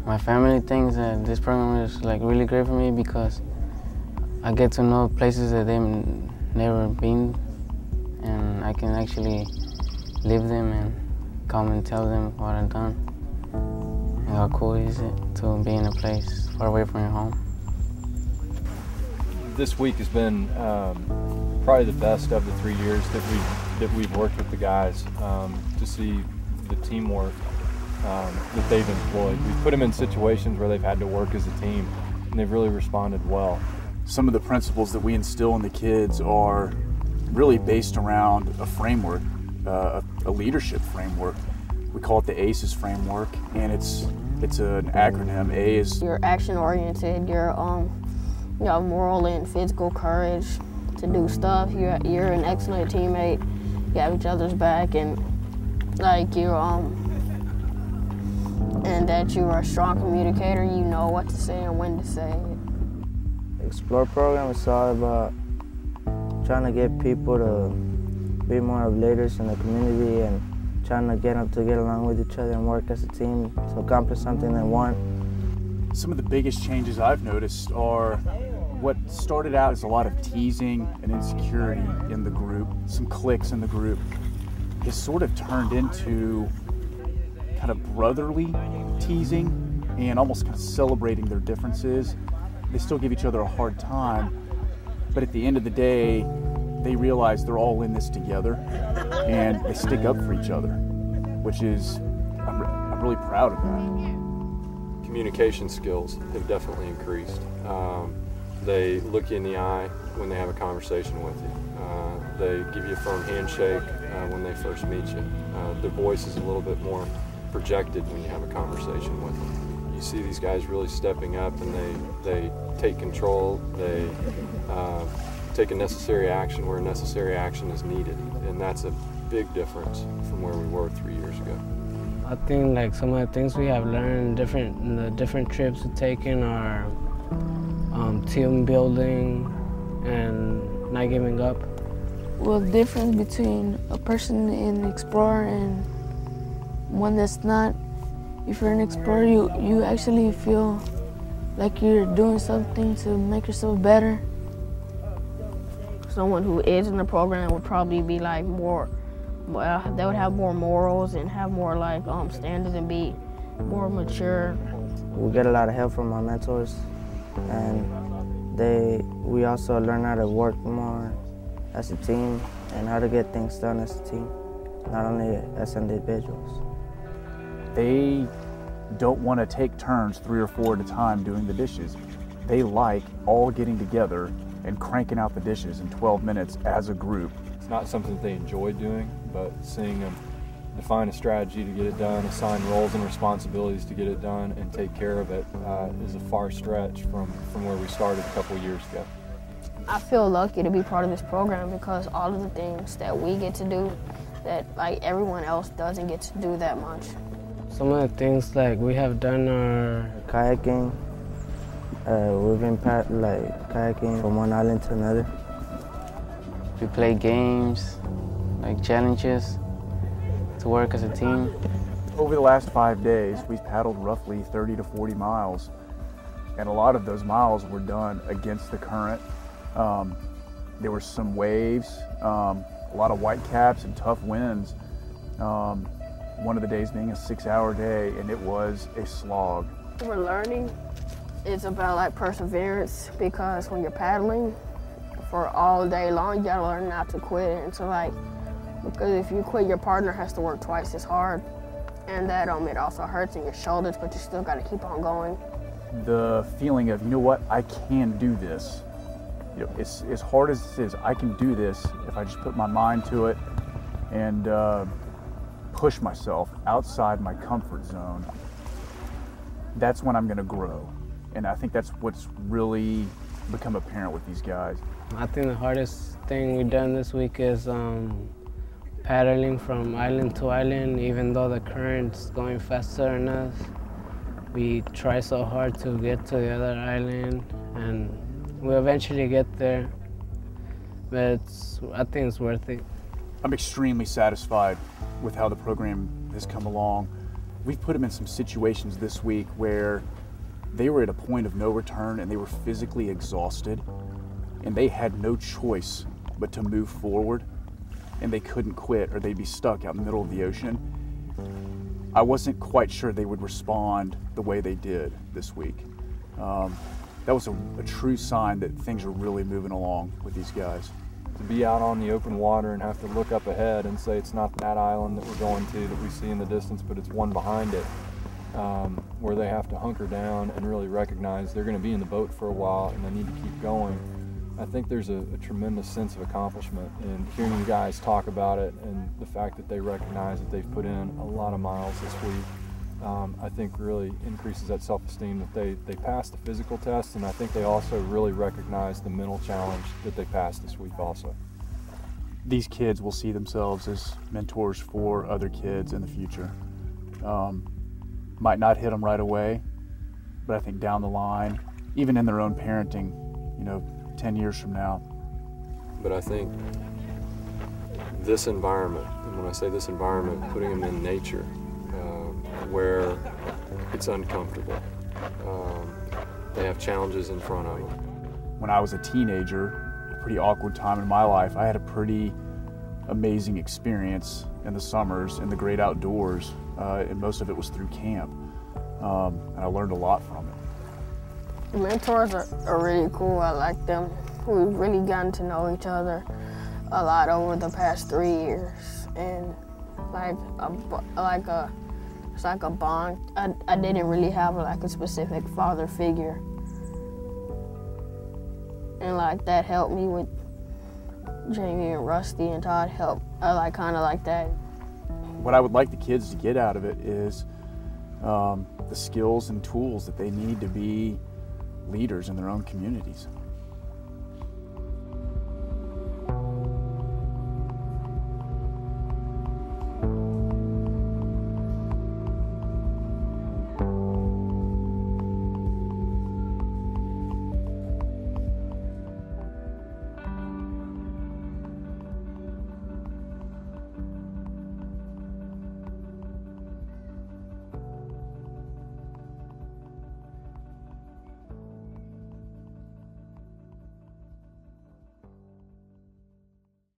My family thinks that this program is like really great for me because I get to know places that they've never been, and I can actually live them and come and tell them what I've done and how cool is it to be in a place far away from your home. This week has been probably the best of the 3 years that we've worked with the guys, to see the teamwork that they've employed. We've put them in situations where they've had to work as a team, and they've really responded well. Some of the principles that we instill in the kids are really based around a framework, a leadership framework. We call it the ACES framework, and it's an acronym. A is you're action-oriented. You're you have moral and physical courage to do stuff. You're an excellent teammate. You have each other's back, and like you're and that you are a strong communicator. You know what to say and when to say it. Explore program is all about trying to get people to be more of leaders in the community and trying to get them to get along with each other and work as a team to accomplish something they want. Some of the biggest changes I've noticed are what started out as a lot of teasing and insecurity in the group, some cliques in the group, has sort of turned into kind of brotherly teasing and almost kind of celebrating their differences. They still give each other a hard time, but at the end of the day, they realize they're all in this together and they stick up for each other, which is, I'm really proud of that. Communication skills have definitely increased. They look you in the eye when they have a conversation with you. They give you a firm handshake when they first meet you. Their voice is a little bit more projected when you have a conversation with them. You see these guys really stepping up, and they take control. They take a necessary action where necessary action is needed, and that's a big difference from where we were 3 years ago. I think like some of the things we have learned in the different trips we've taken are team building and not giving up. Well, the difference between a person in Explorer and one that's not, if you're an Explorer, you actually feel like you're doing something to make yourself better. Someone who is in the program would probably be like more, they would have more morals and have more like standards and be more mature. We get a lot of help from our mentors, and we also learn how to work more as a team and how to get things done as a team, not only as individuals. They don't want to take turns 3 or 4 at a time doing the dishes. They like all getting together and cranking out the dishes in 12 minutes as a group. It's not something that they enjoy doing, but seeing them define a strategy to get it done, assign roles and responsibilities to get it done, and take care of it is a far stretch from where we started a couple of years ago. I feel lucky to be part of this program because all of the things that we get to do that like everyone else doesn't get to do that much. Some of the things like we have done are kayaking. We've been kayaking from one island to another. we play games, like challenges, to work as a team. Over the last 5 days, we've paddled roughly 30 to 40 miles, and a lot of those miles were done against the current. There were some waves, a lot of whitecaps and tough winds. One of the days being a 6-hour day, and it was a slog. We're learning. It's about like perseverance, because when you're paddling for all day long, you gotta learn not to quit. And so because if you quit, your partner has to work twice as hard. And that it also hurts in your shoulders, but you still gotta keep on going. The feeling of, you know what, I can do this. You know, it's as hard as it is, I can do this if I just put my mind to it and push myself outside my comfort zone. That's when I'm gonna grow. And I think that's what's really become apparent with these guys. I think the hardest thing we've done this week is paddling from island to island. Even though the current's going faster than us, we try so hard to get to the other island, and we eventually get there, but I think it's worth it. I'm extremely satisfied with how the program has come along. we've put them in some situations this week where they were at a point of no return and they were physically exhausted and they had no choice but to move forward, and they couldn't quit or they'd be stuck out in the middle of the ocean. I wasn't quite sure they would respond the way they did this week. That was a true sign that things are really moving along with these guys. To be out on the open water and have to look up ahead and say it's not that island that we're going to that we see in the distance, but it's one behind it, where they have to hunker down and really recognize they're going to be in the boat for a while and they need to keep going. I think there's a tremendous sense of accomplishment in hearing you guys talk about it, and the fact that they recognize that they've put in a lot of miles this week, I think really increases that self-esteem that they passed the physical test, and I think they also really recognize the mental challenge that they passed this week also. These kids will see themselves as mentors for other kids in the future. Might not hit them right away, but I think down the line, even in their own parenting, 10 years from now. But I think this environment, and when I say this environment, putting them in nature, where it's uncomfortable, they have challenges in front of them. When I was a teenager, a pretty awkward time in my life, I had a pretty amazing experience in the summers in the great outdoors, and most of it was through camp, and I learned a lot from it. The mentors are really cool. I like them. We've really gotten to know each other a lot over the past 3 years, and it's like a bond. I didn't really have like a specific father figure, and like that helped me with Jamie and Rusty and Todd. I kind of like that. What I would like the kids to get out of it is the skills and tools that they need to be leaders in their own communities.